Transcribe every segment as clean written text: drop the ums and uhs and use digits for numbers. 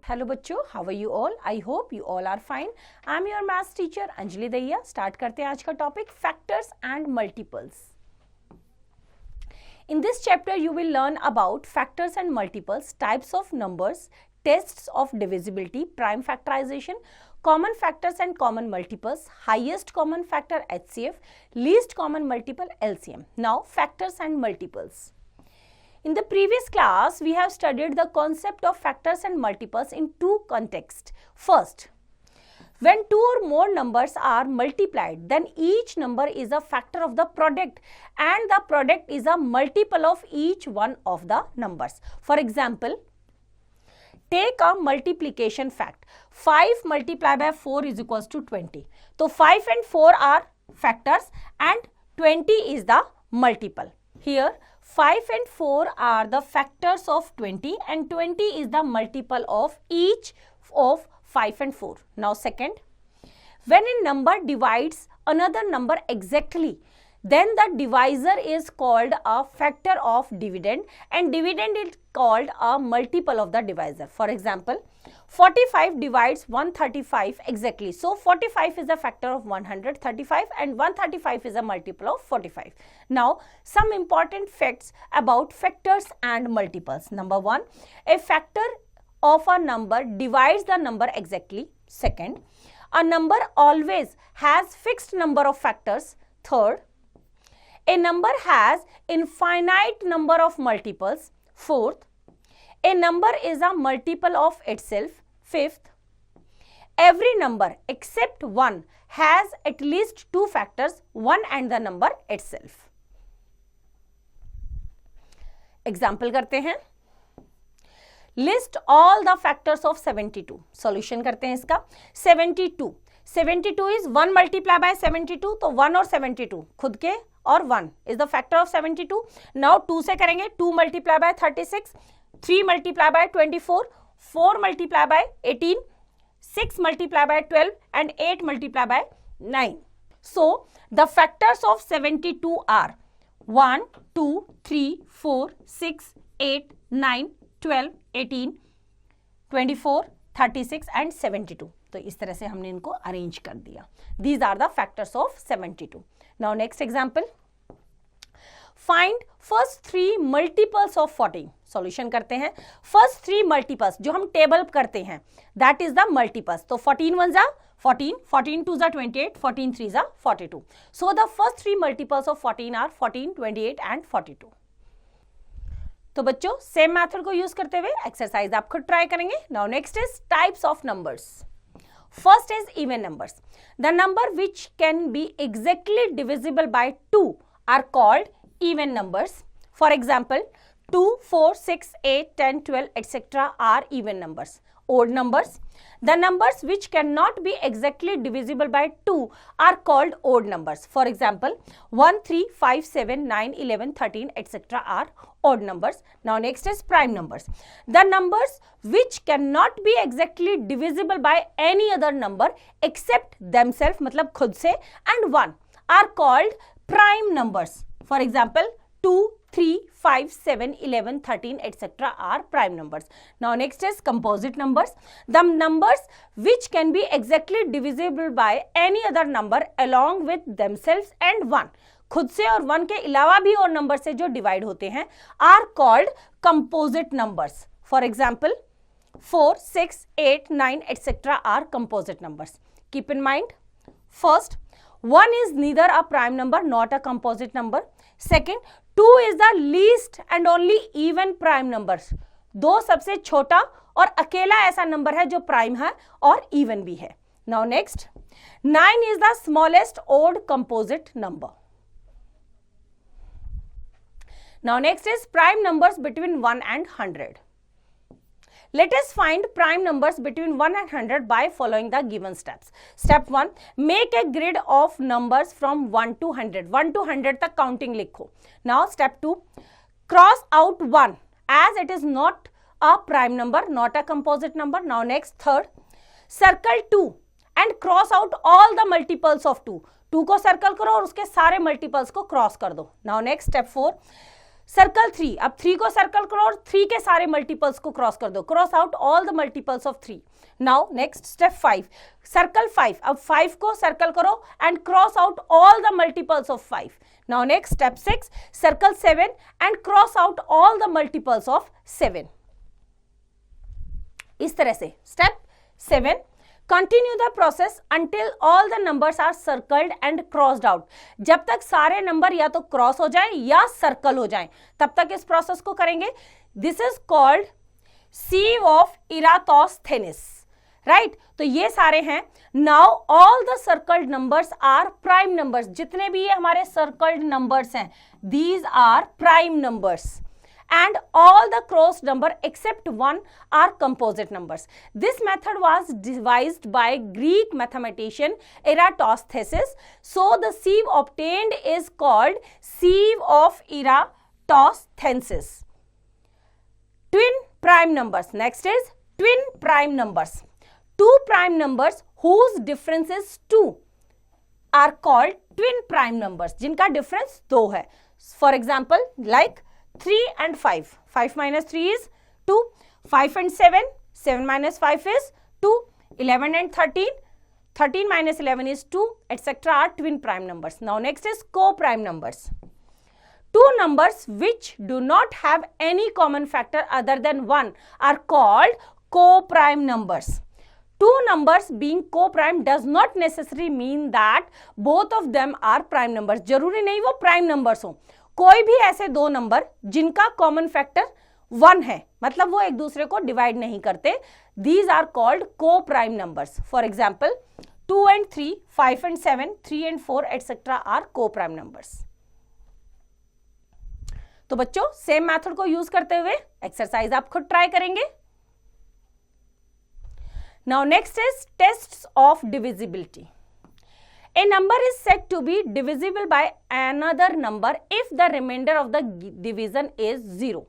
Hello बच्चों, how are you all? I hope you all are fine. I am your maths teacher Anjali Dahiya. Start करते हैं आज का topic factors and multiples. In this chapter, you will learn about factors and multiples, types of numbers, tests of divisibility, prime factorization, common factors and common multiples, highest common factor HCF, least common multiple LCM. Now, factors and multiples. In the previous class, we have studied the concept of factors and multiples in two contexts. First, when two or more numbers are multiplied, then each number is a factor of the product and the product is a multiple of each one of the numbers. For example, take a multiplication fact. 5 multiplied by 4 is equals to 20. So 5 and 4 are factors and 20 is the multiple. Here 5 and 4 are the factors of 20 and 20 is the multiple of each of 5 and 4. Now second, when a number divides another number exactly, then the divisor is called a factor of dividend and dividend is called a multiple of the divisor. For example, 45 divides 135 exactly. So 45 is a factor of 135 and 135 is a multiple of 45. Now some important facts about factors and multiples. Number 1, a factor of a number divides the number exactly. Second, a number always has fixed number of factors. Third, a number has infinite number of multiples. Fourth, a number is a multiple of itself. Fifth, every number except one has at least two factors, one and the number itself. Example करते हैं. List all the factors of 72. Solution करते हैं इसका. 72 is 1 multiplied by 72, तो 1 और 72 खुद के और 1 is the factor of 72. Now 2 से करेंगे. 2 multiplied by 36, 3 multiplied by 24, 4 multiplied by 18, 6 multiplied by 12 and 8 multiplied by 9. So the factors of 72 are 1, 2, 3, 4, 6, 8, 9, 12, 18, 24, 36 and 72. तो इस तरह से हमने इनको अरेंज कर दिया. These are the factors of 72. Now next example. Find first three multiples of 14. Solution करते हैं. First three multiples जो हम टेबल करते हैं, that is the multiples. तो 14 ones are 14, 14 twos are 28, 14 threes are 42. So the first three multiples of 14 are 14, 28 and 42. तो बच्चों same method को यूज करते हुए एक्सरसाइज आप खुद ट्राई करेंगे. Now next is types of numbers. First is even numbers. The number which can be exactly divisible by 2 are called even numbers. For example, 2, 4, 6, 8, 10, 12, etc. are even numbers. Odd numbers. The numbers which cannot be exactly divisible by 2 are called odd numbers. For example, 1, 3, 5, 7, 9, 11, 13, etc. are odd numbers. Now next is prime numbers. The numbers which cannot be exactly divisible by any other number except themselves, मतलब खुद से, and 1 are called prime numbers. For example, 2, 3, 5, 7, 11, 13, etc. are prime numbers. Now next is composite numbers. The numbers which can be exactly divisible by any other number along with themselves and 1. खुद से और 1 के अलावा भी और number से जो divide होते हैं are called composite numbers. For example, 4, 6, 8, 9, etc. are composite numbers. Keep in mind, first, 1 is neither a prime number not a composite number. Second, 2 is the least and only even prime numbers. 2 सबसे छोटा और अकेला ऐसा number है जो prime है और even भी है. Now next, 9 is the smallest odd composite number. Now next is prime numbers between 1 and 100. Let us find prime numbers between 1 and 100 by following the given steps. Step 1, make a grid of numbers from 1 to 100. 1 to 100 तक counting लिखो. Now step 2, cross out 1 as it is not a prime number, not a composite number. Now next, third, circle 2 and cross out all the multiples of 2. 2 को circle करो और उसके सारे multiples को cross कर दो. Now next, step 4, सर्कल 3, अब 3 को सर्कल करो और 3 के सारे मल्टीपल्स को क्रॉस कर दो, cross out all the multiples of 3. Now next step 5, circle 5, अब 5 को सर्कल करो and cross out all the multiples of 5. Now next step 6, circle 7 and cross out all the multiples of 7. इस तरह से step 7, continue the process until all the numbers are circled and crossed out. जब तक सारे number या तो cross हो जाए या सर्कल हो जाए तब तक इस प्रोसेस को करेंगे. This is called sieve of Eratosthenes, right. तो ये सारे हैं. Now all the circled numbers are prime numbers. जितने भी ये हमारे सर्कल्ड नंबर्स हैं these are prime numbers. And all the crossed number except one are composite numbers. This method was devised by Greek mathematician Eratosthenes. So the sieve obtained is called sieve of Eratosthenes. Twin prime numbers. Next is twin prime numbers. Two prime numbers whose difference is 2 are called twin prime numbers. जिनका difference 2 है. For example, like 3 and 5. 5 minus 3 is 2. 5 and 7. 7 minus 5 is 2. 11 and 13. 13 minus 11 is 2, etc. are twin prime numbers. Now next is co-prime numbers. Two numbers which do not have any common factor other than 1 are called co-prime numbers. Two numbers being co-prime does not necessarily mean that both of them are prime numbers. जरूरी नहीं वो prime numbers हो. कोई भी ऐसे दो number जिनका common factor 1 है, मतलब वो एक दूसरे को डिवाइड नहीं करते, these are called coprime numbers. For example 2 and 3, 5 and 7, 3 and 4 et cetera are coprime numbers. तो बच्चों सेम मेथड को यूज करते हुए एक्सरसाइज आप खुद ट्राई करेंगे. Now next is tests of divisibility. A number is said to be divisible by another number if the remainder of the division is 0.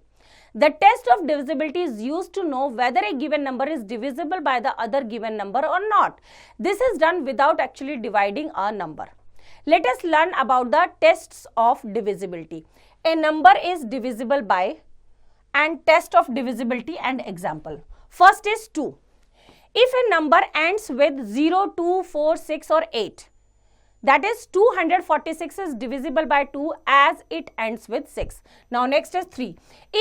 The test of divisibility is used to know whether a given number is divisible by the other given number or not. This is done without actually dividing a number. Let us learn about the tests of divisibility. A number is divisible by and test of divisibility and example. First is 2. If a number ends with 0, 2, 4, 6 or 8, that is 246 is divisible by 2 as it ends with 6. Now next is 3.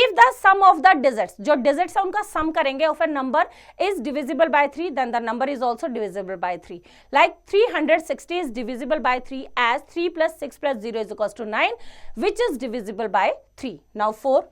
If the sum of the digits, जो digits है उनका sum करेंगे of a number is divisible by 3, then the number is also divisible by 3. Like 360 is divisible by 3 as 3 plus 6 plus 0 is equals to 9, which is divisible by 3. Now 4.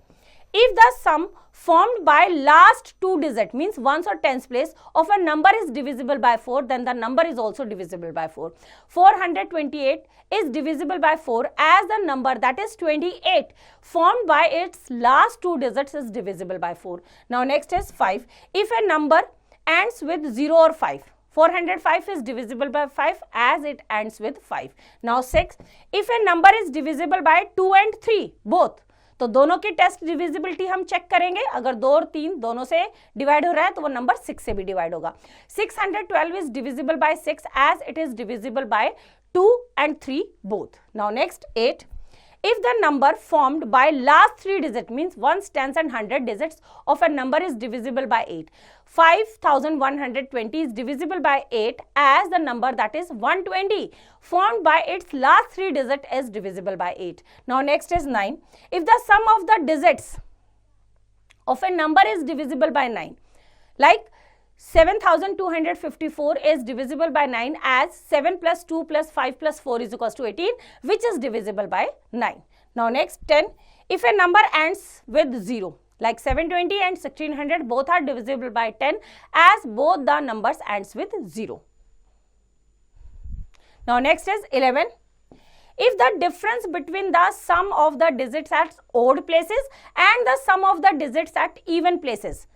If the sum formed by last two digits means ones or tens place of a number is divisible by 4, then the number is also divisible by 4. 428 is divisible by 4 as the number that is 28 formed by its last two digits is divisible by 4. Now next is 5. If a number ends with 0 or 5, 405 is divisible by 5 as it ends with 5. Now 6. If a number is divisible by 2 and 3 both, तो दोनों की test divisibility हम check करेंगे. अगर 2 और 3 दोनों से divide हो रहा है तो वो नंबर 6 से भी डिवाइड होगा. 612 is divisible by 6 as it is divisible by 2 and 3 both. Now next 8. If the number formed by last 3 digits means ones, tens and 100 digits of a number is divisible by 8. 5120 is divisible by 8 as the number that is 120 formed by its last 3 digits is divisible by 8. Now next is 9. If the sum of the digits of a number is divisible by 9, like 7254 is divisible by 9 as 7 plus 2 plus 5 plus 4 is equals to 18, which is divisible by 9. Now next 10. If a number ends with 0, like 720 and 1600 both are divisible by 10 as both the numbers ends with 0. Now next is 11. If the difference between the sum of the digits at odd places and the sum of the digits at even places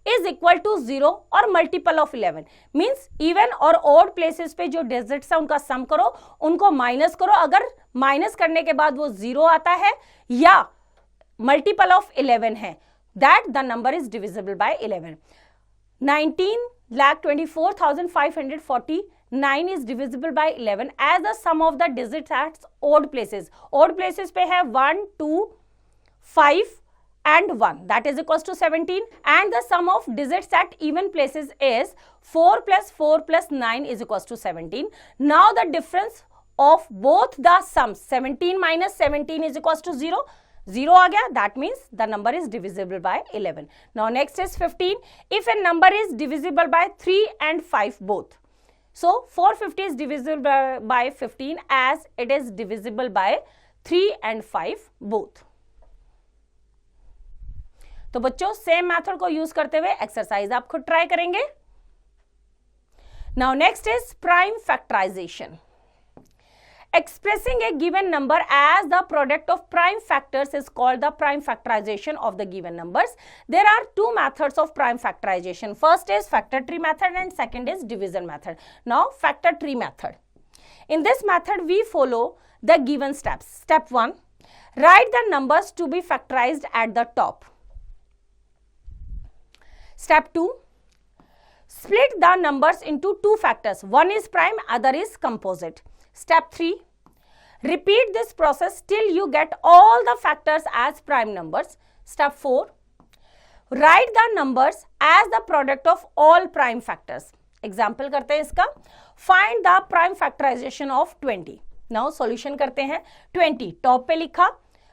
is equal to 0 और multiple of 11 means even और odd places पे जो digits है उनका सम करो, उनको minus करो. अगर माइनस करने के बाद वो 0 आता है या मल्टीपल ऑफ 11 है, that the number is divisible bye 11. 19,24,549 is divisible by 11 as the sum of the digits at odd places. Odd places पे है 1, 2, 5 and 1, that is equals to 17, and the sum of digits at even places is 4 plus 4 plus 9 is equals to 17. Now the difference of both the sums, 17 minus 17 is equals to 0. 0 आ गया, that means the number is divisible by 11. Now next is 15. If a number is divisible by 3 and 5 both, so 450 is divisible by 15 as it is divisible by 3 and 5 both. तो बच्चों same method को use करते हुए exercise आप खुद try करेंगे. Now next is prime factorisation. Expressing a given number as the product of prime factors is called the prime factorization of the given numbers. There are two methods of prime factorization. First is factor tree method and second is division method. Now factor tree method. In this method we follow the given steps. Step 1, write the numbers to be factorized at the top. Step 2, split the numbers into two factors. One is prime, other is composite. Step 3, repeat this process till you get all the factors as prime numbers. Step 4, write the numbers as the product of all prime factors. Example करते हैं इसका. Find the prime factorization of 20. Now solution करते हैं. 20 top पे लिखा.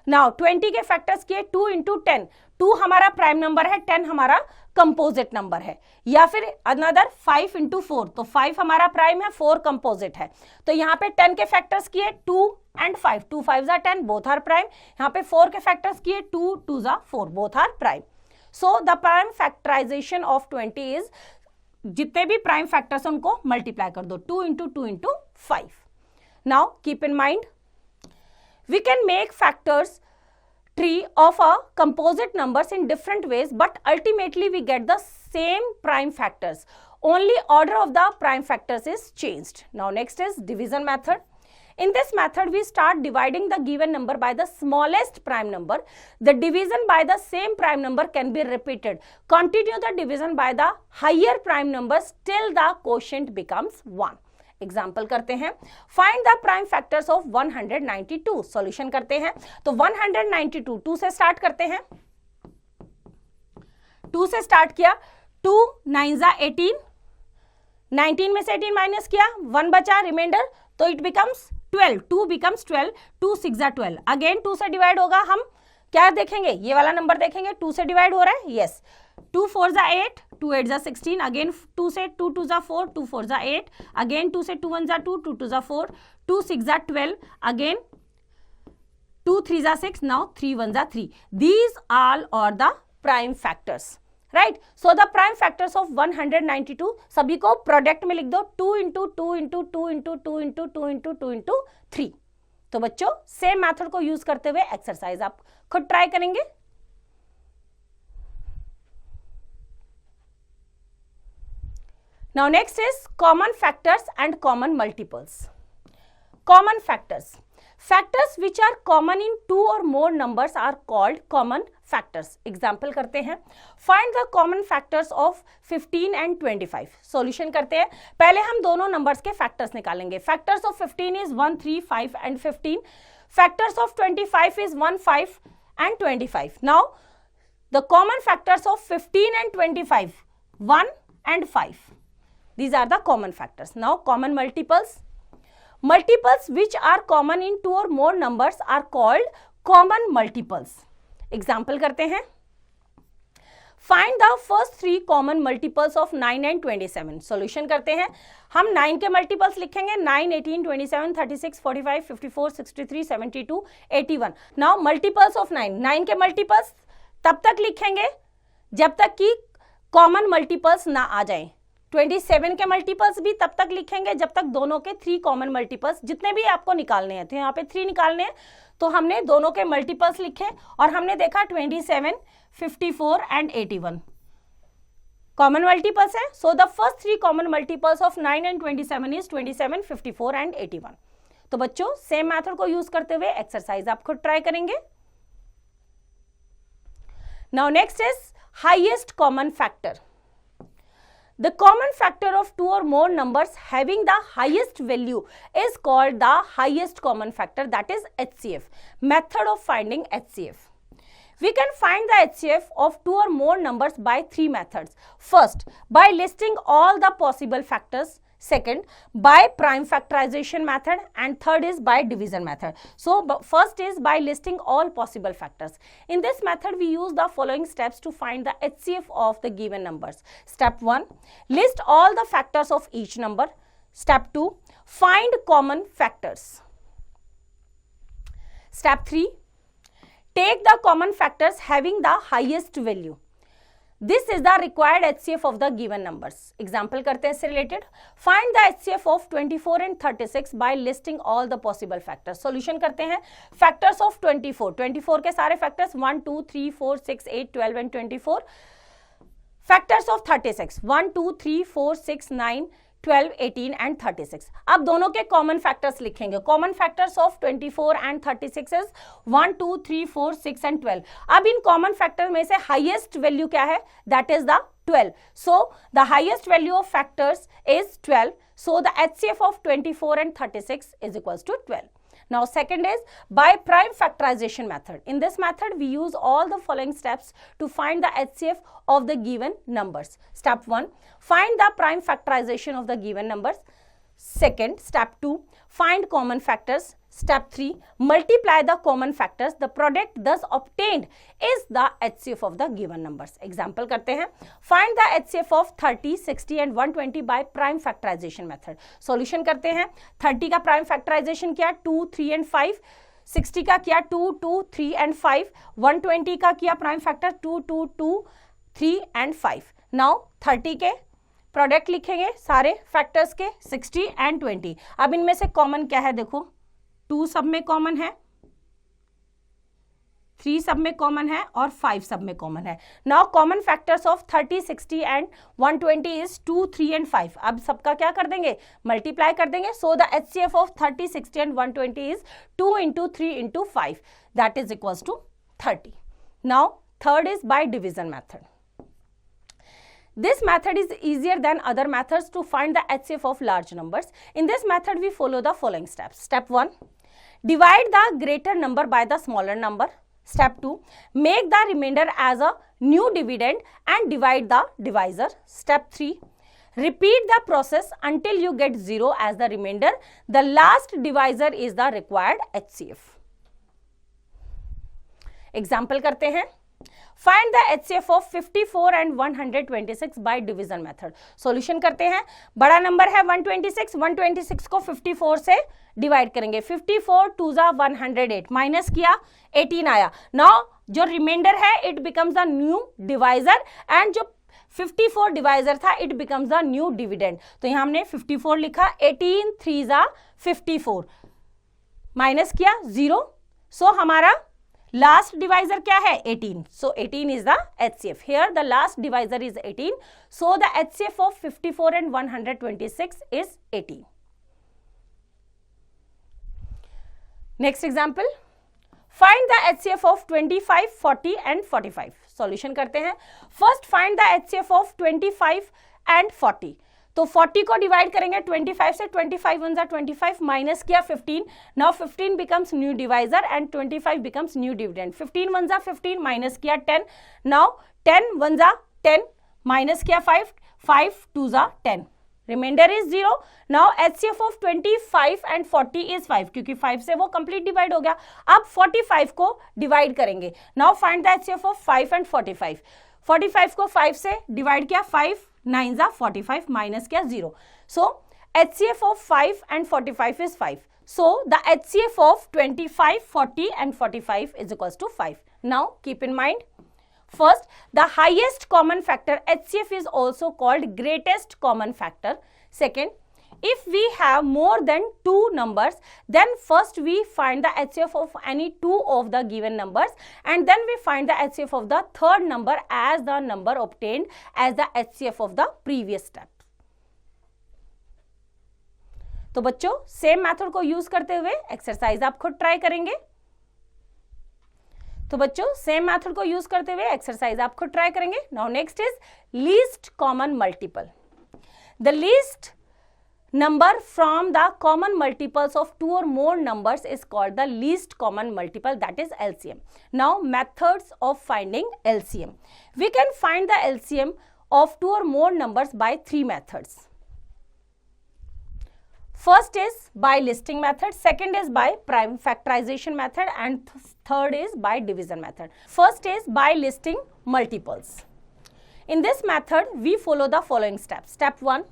Now 20 के factors किए 2 into 10. 2 हमारा प्राइम नंबर है, 10 हमारा कंपोजिट नंबर है. या फिर अनदर 5 into 4, तो 5 हमारा प्राइम है, 4 कंपोजिट है. तो यहाँ पे 10 के फैक्टर्स किए 2 and 5. 2 5 are 10, both are prime. यहाँ पे 4 के फैक्टर्स किए 2 2 4, both are prime. So the prime factorisation of 20 is, जितने भी प्राइम फैक्टर्स उनको मल्टीप्लाई कर दो. 2 into 2 into 5. Now keep in mind, we can make factors tree of a composite numbers in different ways, but ultimately we get the same prime factors. Only order of the prime factors is changed. Now next is division method. In this method we start dividing the given number by the smallest prime number. The division by the same prime number can be repeated. Continue the division by the higher prime numbers till the quotient becomes 1. Example करते हैं. Find the prime factors of 192. Solution करते हैं. तो 192 2 से start करते हैं. 2 से start किया. 2 9 जा 18. 19 में से 18 माइनस किया, 1 बचा रिमाइंडर, तो इट बिकम्स 12. 2 बिकम्स 12. 2 6 जा 12. अगेन 2 से डिवाइड होगा. हम क्या देखेंगे, ये वाला नंबर देखेंगे. 2 से डिवाइड हो रहा है, यस. 2 4 जा 8, 2 8 जा 16. अगेन 2 से 2 2 जा 4, 2 4 जा 8. अगेन 2 से 2 1 जा 2, 2 2 जा 4, 2 6 जा 12. अगेन 2 3 जा 6. नाउ 3 1 जा 3. These all are the prime factors, right? So the prime factors of 192 सभी को प्रोडक्ट में लिख दो. 2 into 2 into 2 into 2 into 2 into 2 into 3. तो बच्चों सेम मेथड को यूज करते हुए एक्सरसाइज आप खुद ट्राई करेंगे. Now next is common factors and common multiples. Common factors. Factors which are common in 2 or more numbers are called common factors. Example करते हैं. Find the common factors of 15 and 25. Solution करते हैं. पहले हम दोनों numbers के factors निकालेंगे. Factors of 15 is 1 3 5 and 15. Factors of 25 is 1 5 and 25. Now the common factors of 15 and 25, 1 and 5. These are the common factors. Now common multiples. Multiples which are common in 2 or more numbers are called common multiples. Example करते हैं. Find the first 3 common multiples of 9 and 27. Solution करते हैं. हम 9 के multiples लिखेंगे. 9 18 27 36 45 54 63 72 81. Now multiples of 9. 9 के multiples तब तक लिखेंगे जब तक कि common multiples ना आ जाए. 27 के मल्टीपल्स भी तब तक लिखेंगे जब तक दोनों के 3 कॉमन मल्टीपल्स, जितने भी आपको निकालने हैं, तो यहाँ पे 3 निकालने हैं, तो हमने दोनों के मल्टीपल्स लिखे और हमने देखा 27 54 एंड 81 कॉमन मल्टीपल्स है. So the first 3 common multiples of 9 and 27 is 27 54 and 81. तो बच्चों सेम मेथड को यूज करते हुए एक्सरसाइज आप खुद ट्राई करेंगे. Now next is highest common factor. The common factor of 2 or more numbers having the highest value is called the highest common factor, that is HCF. Method of finding HCF. We can find the HCF of two or more numbers by three methods. First, by listing all the possible factors. Second, by prime factorization method, and third is by division method. So first is by listing all possible factors. In this method we use the following steps to find the HCF of the given numbers. Step 1, list all the factors of each number. Step 2, find common factors. Step 3, take the common factors having the highest value. This is the required HCF of the given numbers. Example करते हैं इससे related. Find the HCF of 24 and 36 by listing all the possible factors. Solution करते हैं. Factors of 24. 24 के सारे factors 1, 2, 3, 4, 6, 8, 12 and 24. Factors of 36 1, 2, 3, 4, 6, 9, 12, 18 and 36. अब दोनों के कॉमन फैक्टर्स लिखेंगे. Common factors of 24 and 36 is 1, 2, 3, 4, 6 and 12. अब इन कॉमन फैक्टर में से हाईएस्ट वैल्यू क्या है? That is the 12. So the highest value of factors is 12. So the HCF of 24 and 36 is equals to 12. Now second is by prime factorization method. In this method we use all the following steps to find the HCF of the given numbers. Step 1, find the prime factorization of the given numbers. Second, step 2, find common factors. Step 3, multiply the common factors. The product thus obtained is the HCF of the given numbers. Example करते हैं. Find the HCF of 30, 60 and 120 by prime factorization method. Solution करते हैं. 30 का prime factorization किया 2, 3 and 5. 60 का किया 2, 2, 3 and 5. 120 का किया prime factor 2, 2, 2, 3 and 5. Now 30 के प्रोडक्ट लिखेंगे सारे फैक्टर्स के 60 एंड 20. अब इनमें से कॉमन क्या है? देखो 2 सब में कॉमन है, 3 सब में कॉमन है और 5 सब में कॉमन है. Now common factors of 30, 60 and 120 is 2, 3 and 5. अब सबका क्या कर देंगे? मल्टीप्लाई कर देंगे. So the HCF of 30, 60 and 120 is 2 into 3 into 5. That is equals to 30. Now third is by division method. This method is easier than other methods to find the HCF of large numbers. In this method, we follow the following steps. Step 1, divide the greater number by the smaller number. Step 2, make the remainder as a new dividend and divide the divisor. Step 3, repeat the process until you get 0 as the remainder. The last divisor is the required HCF. Example करते हैं. Find the HCF of 54 and 126 by division method. Solution करते हैं. बड़ा number है 126. 126 को 54 से divide करेंगे. 54 2 जा 108 माइनस किया 18 आया. नाउ जो रिमाइंडर है it becomes the new divisor and जो 54 डिवाइजर था it becomes the new dividend. तो यहां हमने 54 लिखा. 18 3 जा 54 माइनस किया 0. सो हमारा लास्ट डिवाइजर क्या है? 18. सो 18 is the HCF. Here the last divisor is 18. So the HCF of 54 and 126 is 18. Next example. Find the HCF of 25, 40 and 45. Solution करते हैं. First find the HCF of 25 and 40. तो 40 को divide करेंगे 25 से. 25 1 जा 25 minus किया 15. Now 15 becomes new divisor and 25 becomes new dividend. 15 1 जा 15 minus किया 10. नाउ 10 1 जा 10 माइनस किया 5. 5 2 जा 10. Remainder is 0. Now HCF of 25 and 40 is 5 क्योंकि 5 से वो कंप्लीट डिवाइड हो गया. अब 45 को डिवाइड करेंगे. Now find the HCF of 5 and 45. 45 को 5 से डिवाइड किया 5 9 जा 45 माइनस किया 0. सो HCF of 5 and 45 is 5. So the HCF of 25, 40 and 45 is equals to 5. Now keep in mind, first the highest common factor HCF is also called greatest common factor. Second, if we have more than 2 numbers, then first we find the HCF of any 2 of the given numbers and then we find the HCF of the third number as the number obtained as the HCF of the previous step. तो बच्चों same method को use करते हुए exercise आप खुद try करेंगे. तो बच्चों सेम मेथड को यूज करते हुए एक्सरसाइज आप खुद ट्राई करेंगे. Now next is least common multiple. The least number from the common multiples of two or more numbers is called the least common multiple, that is LCM. Now methods of finding LCM. We can find the LCM of two or more numbers by three methods. First is by listing method, second is by prime factorization method, and third is by division method. First is by listing multiples. In this method, we follow the following steps. Step 1,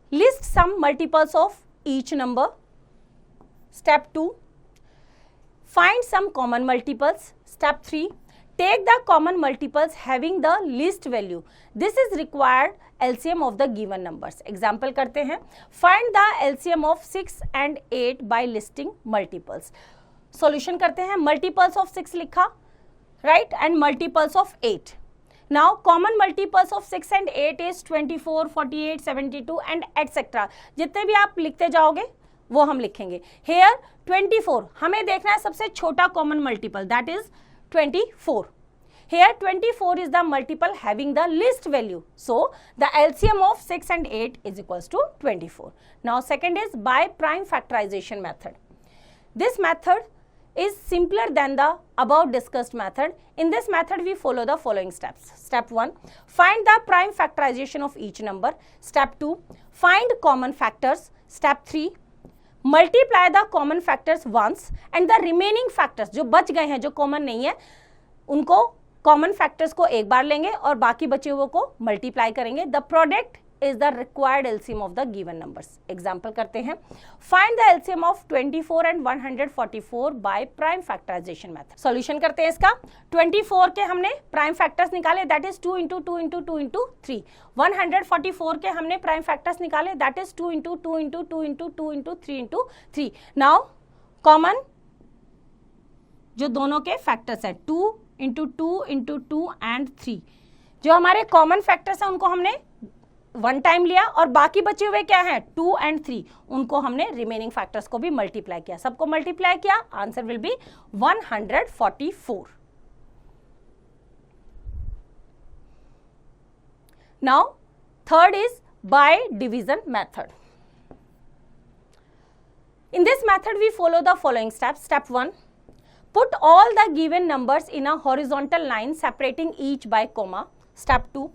list some multiples of each number. Step 2, find some common multiples. Step 3, take the common multiples having the least value. This is required LCM of the given numbers. Example करते हैं. Find the LCM of 6 and 8 by listing multiples. Solution करते हैं. Multiples of 6 लिखा, right, and multiples of 8. Now common multiples of 6 and 8 is 24, 48, 72 and etc. जितने भी आप लिखते जाओगे वो हम लिखेंगे. Here 24 हमें देखना है सबसे छोटा common multiple, that is 24. Here 24 is the multiple having the least value. So the LCM of 6 and 8 is equals to 24. Now second is by prime factorization method. This method is simpler than the above discussed method. In this method we follow the following steps. Step 1, find the prime factorization of each number. Step 2, find common factors. Step 3, multiply the common factors once and the remaining factors जो बच गए हैं, जो common नहीं है, उनको common factors को एक बार लेंगे और बाकी बचे हुए को multiply करेंगे. The product is the required LCM of the given numbers. Example करते हैं. Find the LCM of 24 and 144 by prime factorization method. Solution करते हैं इसका. 24 के हमने prime factors निकाले, that is 2 into 2 into 2 into 3. 144 के हमने prime factors निकाले, that is 2 into 2 into 2 into 2 into 3 into 3. Now common जो दोनों के factors है 2 into 2 into 2 and 3, जो हमारे common factors हैं उनको हमने वन टाइम लिया और बाकी बचे हुए क्या हैं 2 and 3, उनको हमने रिमेनिंग फैक्टर्स को भी मल्टीप्लाई किया. सबको मल्टीप्लाई किया, answer will be 144. Now third is by division method. In this method we follow the following steps. Step 1, put all the given numbers in a horizontal line separating each by comma. Step 2,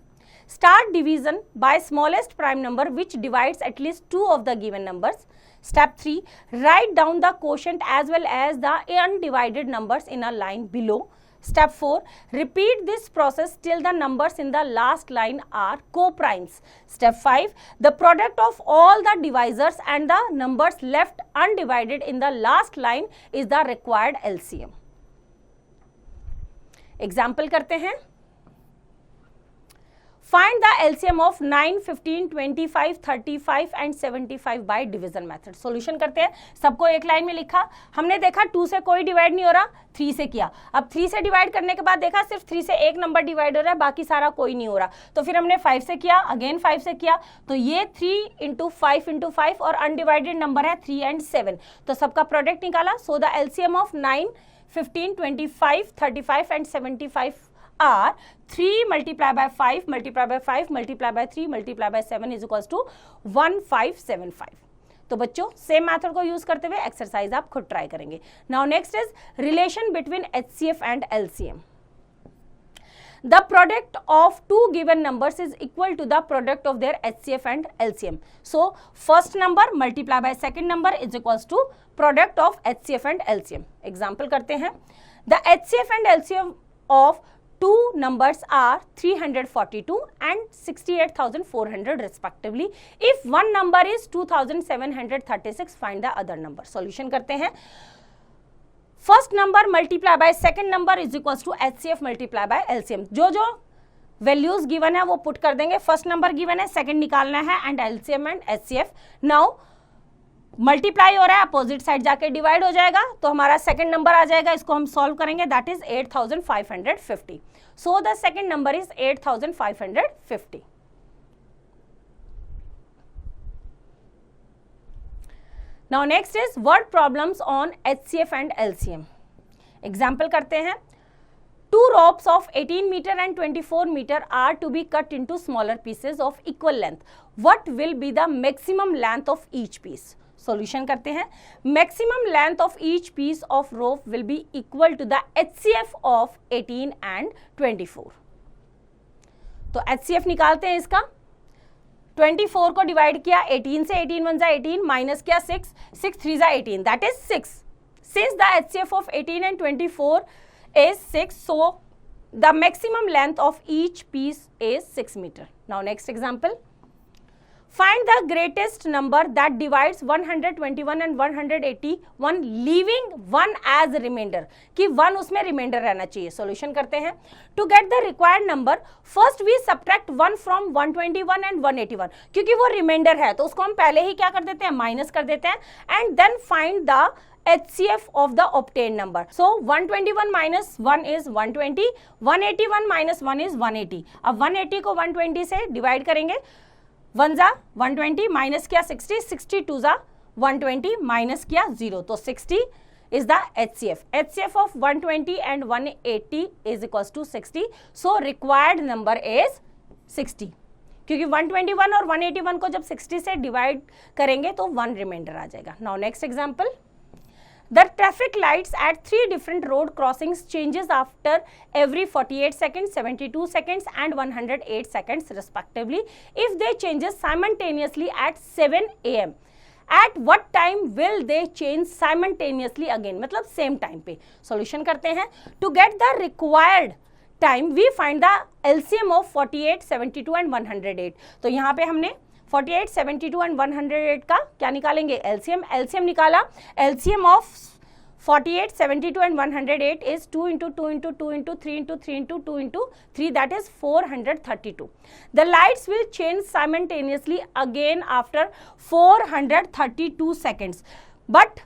start division by smallest prime number which divides at least two of the given numbers. Step 3, write down the quotient as well as the undivided numbers in a line below. Step 4, repeat this process till the numbers in the last line are co-primes. Step 5, the product of all the divisors and the numbers left undivided in the last line is the required LCM. Example करते हैं. Find the LCM of 9, 15, 25, 35 and 75 by division method. Solution करते हैं. सबको एक line में लिखा. हमने देखा 2 से कोई डिवाइड नहीं हो रहा, 3 से किया. अब 3 से डिवाइड करने के बाद देखा सिर्फ 3 से एक नंबर डिवाइड हो रहा है, बाकी सारा कोई नहीं हो रहा. तो फिर हमने 5 से किया, अगेन 5 से किया. तो ये 3 into 5 into 5 और अनडिवाइडेड नंबर है 3 and 7. तो सबका प्रोडक्ट निकाला. So the LCM of 9, 15, 25, 35 and 75 are 3 multiplied by 5 multiplied by 5 multiplied by 3 multiplied by 7 is equals to 1575. तो बच्चों सेम मेथड को यूज करते हुए एक्सरसाइज आप खुद ट्राई करेंगे. Now next is relation between HCF and LCM. The product of two given numbers is equal to the product of their HCF and LCM. So first number multiplied by second number is equals to product of HCF and LCM. Example करते हैं. The HCF and LCM of two numbers are 342 and 68,400 respectively. If one number is 2,736, find the other number. Solution करते हैं. First number multiply by second number is equals to HCF multiply by LCM. जो जो values given है वो put कर देंगे. First number given है, second निकालना है and LCM and HCF. Now multiply हो रहा है, अपोजिट साइड जाके डिवाइड हो जाएगा तो हमारा सेकंड नंबर आ जाएगा. इसको हम सॉल्व करेंगे, that is 8550. So the second number is 8550. Now next is word problems on HCF and LCM. Example करते हैं. 2 ropes of 18 meter and 24 meter are to be cut into smaller pieces of equal length. what will be the maximum length of each piece? Solution करते हैं. Maximum length of each piece of rope will be equal to the HCF of 18 and 24. तो HCF निकालते हैं इसका. 24 को divide किया 18 से, 18 1 जा 18, माइनस किया 6, 6 3 जा 18, that is 6. Since the HCF of 18 and 24 is 6, so the maximum length of each piece is 6 meter. Now next example. Find the greatest number that divides 121 and 181 leaving 1 as remainder. कि 1 उसमें remainder रहना चाहिए. Solution करते हैं. To get the required number, first we subtract 1 from 121 and 181. क्योंकि वो remainder है तो उसको हम पहले ही क्या कर देते हैं, माइनस कर देते हैं. And then find the HCF of the obtained number. So 121 minus 1 is 120, 181 minus 1 is 180. अब 180 को 120 से डिवाइड करेंगे. 1 जा 120, माइनस किया 60, 62 जा 120, माइनस किया 0, तो 60 is the HCF. HCF of 120 and 180 is equals to 60. So required number is 60. क्योंकि 121 और 181 को जब 60 से डिवाइड करेंगे तो 1 रिमाइंडर आ जाएगा. Now next example. The traffic lights at 3 different road crossings changes after every 48 seconds, 72 seconds and 108 seconds respectively. If they changes simultaneously at 7 AM, at what time will they change simultaneously again? मतलब same time पे. Solution करते हैं. To get the required time, we find the LCM of 48, 72 and 108. तो यहाँ पे हमने 48, 72 and 108 का क्या निकालेंगे, LCM. LCM निकाला. LCM of 48, 72 and 108 is 2 into 2 into 2 into 3 into 3 into 2 into 3, that is 432. The lights will change simultaneously again after 432 seconds. But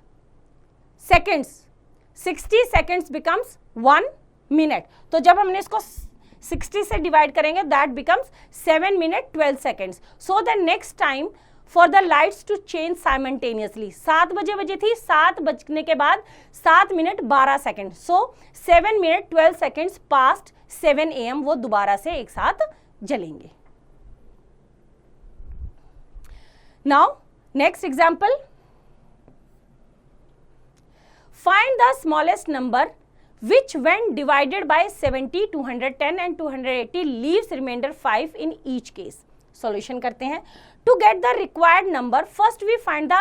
seconds, 60 seconds becomes 1 minute. तो जब हमने इसको 60 से डिवाइड करेंगे that becomes 7 minute 12 seconds. So the next time for the lights to change simultaneously. 7 बजे थी, 7 बजने के बाद 7 minute 12 second. So 7 minute 12 seconds past 7 AM वो दोबारा से एक साथ जलेंगे. Now next example. Find the smallest number which when divided by 70, 210 and 280 leaves remainder 5 in each case. Solution करते हैं. To get the required number, first we find the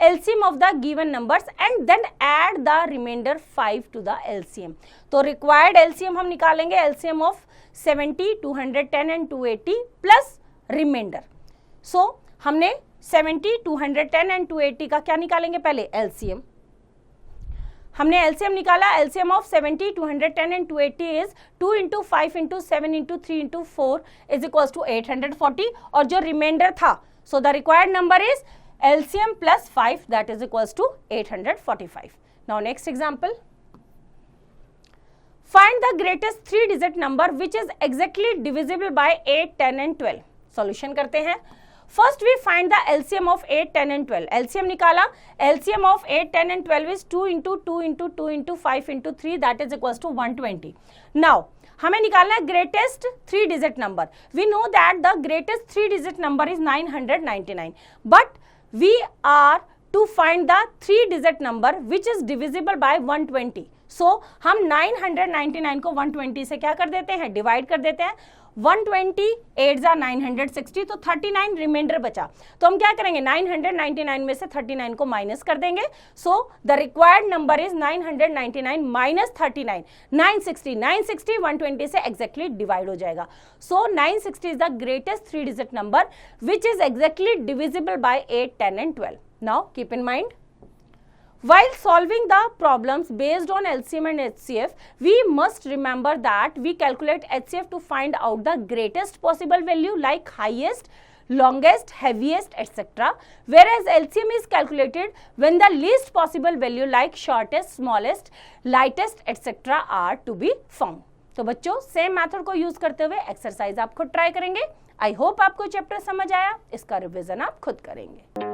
LCM of the given numbers and then add the remainder 5 to the LCM. तो required LCM हम निकालेंगे LCM of 70, 210 and 280 plus remainder. So हमने 70, 210 and 280 का क्या निकालेंगे पहले, LCM. हमने LCM निकाला. LCM of 70, 210 and 280 is 2 into 5 into 7 into 3 into 4 is equals to 840. और जो रिमाइंडर था, so the required number is LCM plus 5, that is equals to 845. Now next example. Find the greatest 3-digit number which is exactly divisible by 8, 10 and 12. Solution करते हैं. First we find the LCM of 8, 10 and 12. LCM निकाला. LCM of 8, 10 and 12 is 2 into 2 into 2 into 5 into 3, that is equals to 120. Now हमें निकालना है greatest 3-digit number. We know that the greatest 3-digit number is 999. But we are to find the 3-digit number which is divisible by 120. So हम 999 को 120 से क्या कर देते हैं, डिवाइड कर देते हैं. 120 8 जा 960, तो 39 रिमाइंडर बचा. तो हम क्या करेंगे, 999 में से 39 को माइनस कर देंगे. So the required number is 999 minus 39, 960. 960 120 से एग्जैक्टली डिवाइड हो जाएगा. सो 960 is the greatest 3-digit number which is exactly divisible bye 8, 10 and 12. Now keep in mind, while solving the problems based on LCM and HCF, we must remember that we calculate HCF to find out the greatest possible value like highest, longest, heaviest, etc. Whereas LCM is calculated when the least possible value like shortest, smallest, lightest, etc. are to be found. तो बच्चों same method को use करते हुए exercise आप खुद try करेंगे. I hope आपको chapter समझ आया. इसका रिवीजन आप खुद करेंगे.